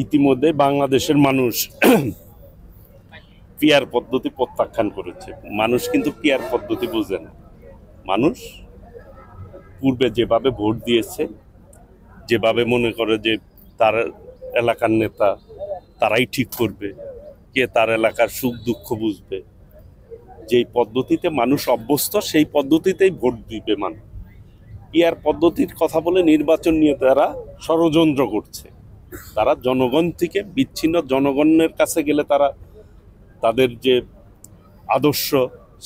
ইতিমধ্যে বাংলাদেশের মানুষ পিয়ার পদ্ধতি প্রত্যাখ্যান করেছে। মানুষ কিন্তু পিয়ার পদ্ধতি বুঝে না। মানুষ পূর্বে যেভাবে ভোট দিয়েছে, যেভাবে মনে করে যে তার এলাকার নেতা তারাই ঠিক করবে, কে তার এলাকার সুখ দুঃখ বুঝবে, যেই পদ্ধতিতে মানুষ অভ্যস্ত সেই পদ্ধতিতেই ভোট দিবে মানুষ। পিয়ার পদ্ধতির কথা বলে নির্বাচন নিয়ে তারা ষড়যন্ত্র করছে। তারা জনগণ থেকে বিচ্ছিন্ন, জনগণের কাছে গেলে তারা তাদের যে আদর্শ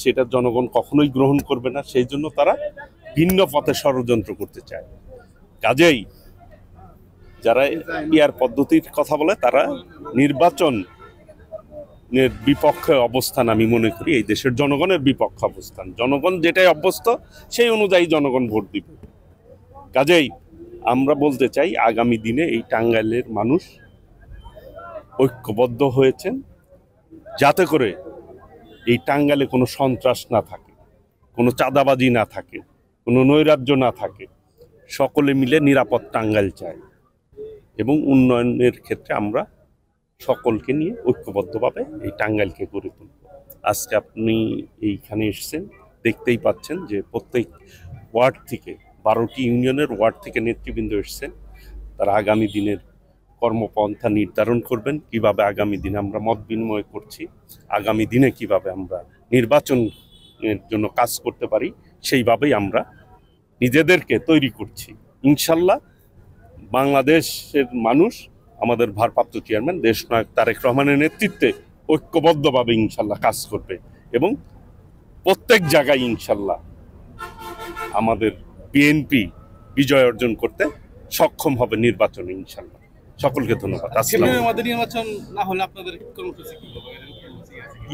সেটা জনগণ কখনোই গ্রহণ করবে না। সেই জন্য তারা ভিন্ন পথে ষড়যন্ত্র করতে চায়। কাজেই যারা পিয়ার পদ্ধতির কথা বলে তারা নির্বাচনের বিপক্ষে অবস্থান, আমি মনে করি এই দেশের জনগণের বিপক্ষে অবস্থান। জনগণ যেটাই অভ্যস্ত সেই অনুযায়ী জনগণ ভোট দিবে। কাজেই আমরা বলতে চাই আগামী দিনে এই টাঙ্গাইলের মানুষ ঐক্যবদ্ধ হয়েছেন যাতে করে এই টাঙ্গাইলে কোনো সন্ত্রাস না থাকে, কোনো চাঁদাবাজি না থাকে, কোনো নৈরাজ্য না থাকে। সকলে মিলে নিরাপদ টাঙ্গাইল চায় এবং উন্নয়নের ক্ষেত্রে আমরা সকলকে নিয়ে ঐক্যবদ্ধভাবে এই টাঙ্গাইলকে গড়ে তুলব। আজকে আপনি এইখানে এসেছেন, দেখতেই পাচ্ছেন যে প্রত্যেক ওয়ার্ড থেকে 12টি ইউনিয়নের ওয়ার্ড থেকে নেতৃবৃন্দ এসেছেন। তারা আগামী দিনের কর্মপন্থা নির্ধারণ করবেন, কিভাবে আগামী দিনে আমরা মত বিনিময় করছি, আগামী দিনে কিভাবে আমরা নির্বাচনের জন্য কাজ করতে পারি, সেইভাবেই আমরা নিজেদেরকে তৈরি করছি। ইনশাল্লাহ বাংলাদেশের মানুষ আমাদের ভারপ্রাপ্ত চেয়ারম্যান দেশনায়ক তারেক রহমানের নেতৃত্বে ঐক্যবদ্ধভাবে ইনশাল্লাহ কাজ করবে এবং প্রত্যেক জায়গায় ইনশাল্লাহ আমাদের বিএনপি বিজয় অর্জন করতে সক্ষম হবে নির্বাচনে ইনশাল্লাহ। সকলকে ধন্যবাদ।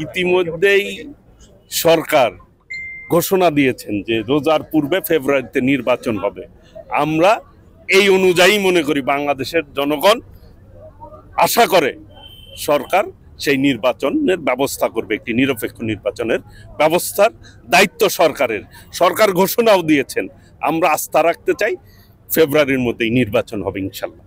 ইতিমধ্যেই সরকার ঘোষণা দিয়েছেন যে রোজার পূর্বে ফেব্রুয়ারিতে নির্বাচন হবে। আমরা এই অনুযায়ী মনে করি বাংলাদেশের জনগণ আশা করে সরকার সেই নির্বাচনের ব্যবস্থা করবে, একটি নিরপেক্ষ নির্বাচনের ব্যবস্থার দায়িত্ব সরকারের। সরকার ঘোষণাও দিয়েছেন, আমরা আস্থা রাখতে চাই ফেব্রুয়ারির মধ্যেই নির্বাচন হবে ইনশাল্লাহ।